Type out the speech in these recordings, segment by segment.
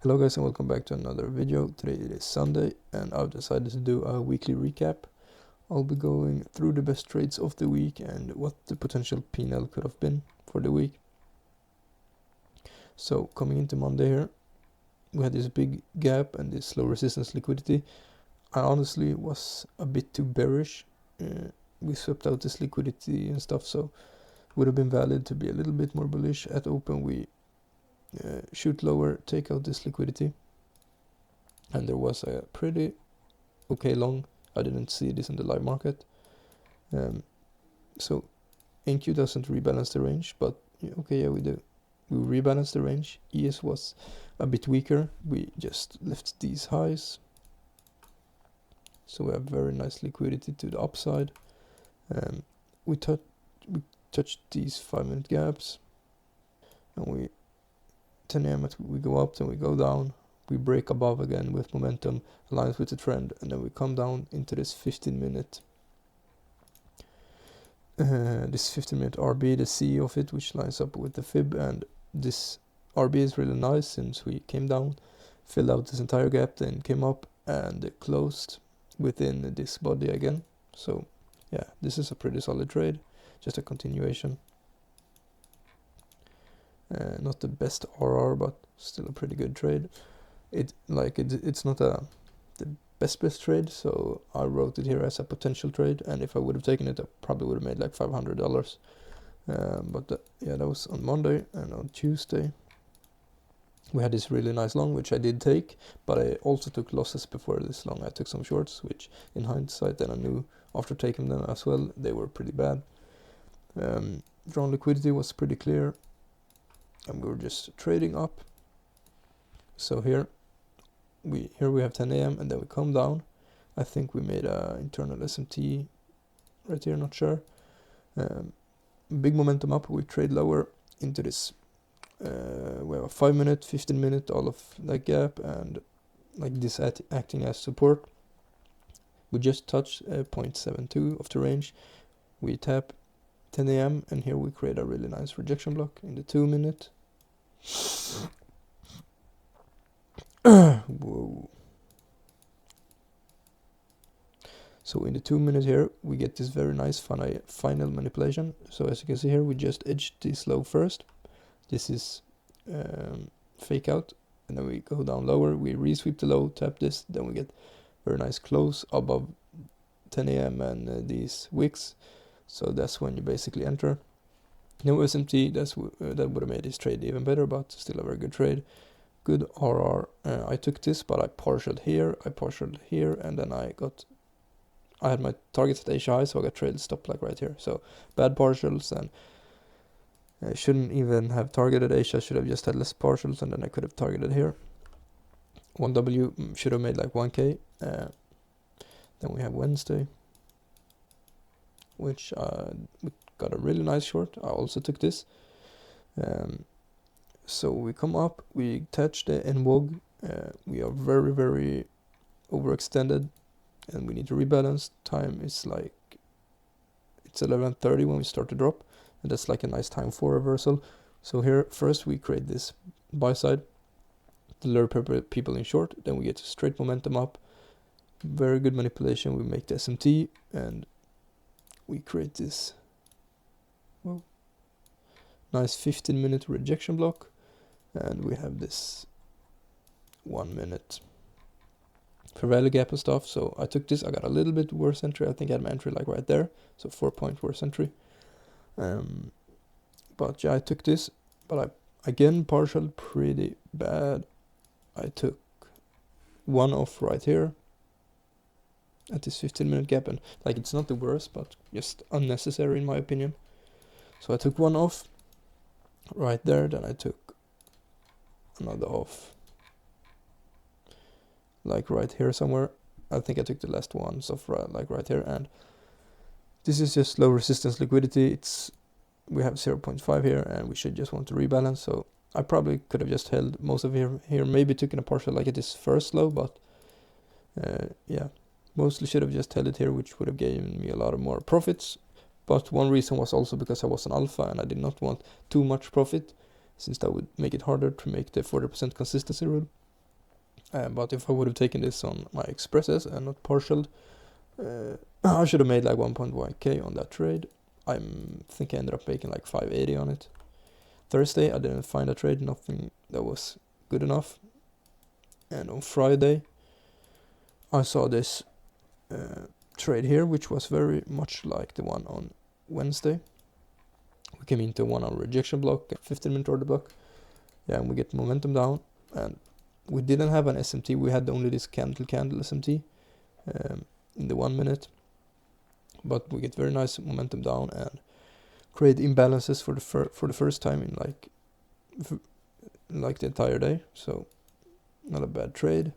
Hello guys and welcome back to another video. Today it is Sunday and I've decided to do a weekly recap. I'll be going through the best trades of the week and what the potential P&L could have been for the week. So coming into Monday here, we had this big gap and this low resistance liquidity. I honestly was a bit too bearish. We swept out this liquidity and stuff, so it would have been valid to be a little bit more bullish. At open we shoot lower, take out this liquidity, and there was a pretty okay long. I didn't see this in the live market. So NQ doesn't rebalance the range, but okay, yeah, we do. We rebalanced the range. ES was a bit weaker. We just left these highs. So we have very nice liquidity to the upside. We touched these 5-minute gaps, and we 10 a.m. we go up, then we go down. We break above again with momentum, aligns with the trend, and then we come down into this 15-minute RB, the C of it, which lines up with the fib. And this RB is really nice since we came down, filled out this entire gap, then came up and closed within this body again. So yeah, this is a pretty solid trade, just a continuation. Not the best RR, but still a pretty good trade. It's not the best trade, so I wrote it here as a potential trade, and if I would have taken it, I probably would have made like $500. Yeah, that was on Monday. And on Tuesday we had this really nice long, which I did take, but I also took losses before this long. I took some shorts, which in hindsight then I knew after taking them as well, they were pretty bad. Drawn liquidity was pretty clear, and we were just trading up. So here we have 10 a.m. and then we come down. I think we made a internal SMT right here, not sure. Big momentum up. We trade lower into this. We have a 5-minute, 15-minute, all of that gap, and like this acting as support. We just touched 0.72 of the range. We tap 10 a.m. and here we create a really nice rejection block in the 2-minute. Whoa. So in the 2-minute here we get this very nice final manipulation. So as you can see here, we just edged this low first. This is fake out, and then we go down lower, we resweep the low, tap this, then we get very nice close above 10 a.m. and these wicks. So that's when you basically enter. No SMT, that would have made this trade even better, but still a very good trade. Good RR. I took this, but I partialed here, and then I had my targets at Asia high, so I got trailed stop like right here. So bad partials, and I shouldn't even have targeted Asia, should have just had less partials, and then I could have targeted here. 1W should have made like 1K. Then we have Wednesday, which we got a really nice short. I also took this. So we come up, we touch the NWOG. We are very, very overextended, and we need to rebalance. Time is like, it's 11:30 when we start to drop, and that's like a nice time for reversal. So here first we create this buy side to lure people in short, then we get straight momentum up, very good manipulation. We make the SMT and we create this nice 15-minute rejection block, and we have this 1-minute fair value gap and stuff. So I took this, I got a little bit worse entry. I think I had my entry like right there, so 4-point worse entry. But yeah, I took this, but I again partial pretty bad. I took one off right here at this 15-minute gap, and like it's not the worst, but just unnecessary in my opinion. So I took one off right there, then I took another off like right here somewhere. I think I took the last ones off like right here, and this is just low resistance liquidity. We have 0.5 here, and we should just want to rebalance. So I probably could have just held most of here, maybe taken a partial like at this first low, but yeah, mostly should have just held it here, which would have given me a lot of more profits. But one reason was also because I was an alpha and I did not want too much profit, since that would make it harder to make the 40% consistency rule. But if I would have taken this on my expresses and not partialed, I should have made like 1.1k on that trade. I think I ended up making like 580 on it. Thursday I didn't find a trade, nothing that was good enough. And on Friday I saw this trade here, which was very much like the one on Wednesday. We came into 1 hour rejection block, 15-minute order block. Yeah, and we get momentum down, and we didn't have an SMT. We had only this candle SMT in the 1 minute, but we get very nice momentum down and create imbalances for the first time in like the entire day. So not a bad trade.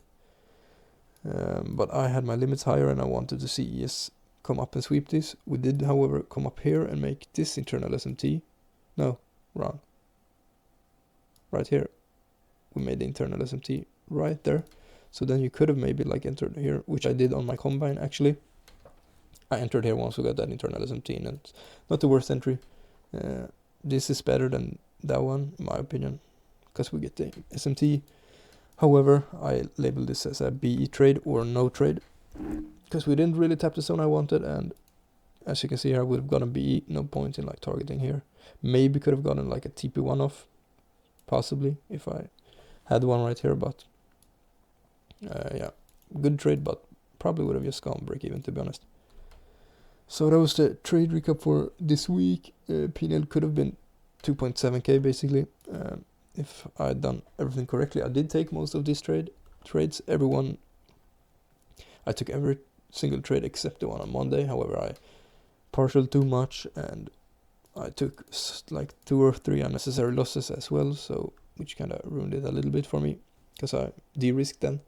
But I had my limits higher and I wanted to see ES come up and sweep this. We did, however, come up here and make this internal SMT. No, wrong. Right here. We made the internal SMT right there. So then you could have maybe like entered here, which I did on my combine actually. I entered here once we got that internal SMT, and it's not the worst entry. This is better than that one, in my opinion, because we get the SMT. However, I labeled this as a BE trade or no trade, because we didn't really tap the zone I wanted, and as you can see here, I would have gotten BE, no point in like targeting here. Maybe could have gotten like a TP1 off, possibly, if I had one right here, but yeah, good trade, but probably would have just gone break even, to be honest. So that was the trade recap for this week. PNL could have been 2.7k basically. If I had done everything correctly. I did take most of these trades. I took every single trade except the one on Monday. However, I partialed too much and I took like 2 or 3 unnecessary losses as well, so which kind of ruined it a little bit for me because I de-risked then.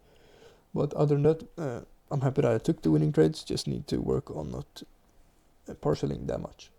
But other than that, I'm happy that I took the winning trades. Just need to work on not partialing that much.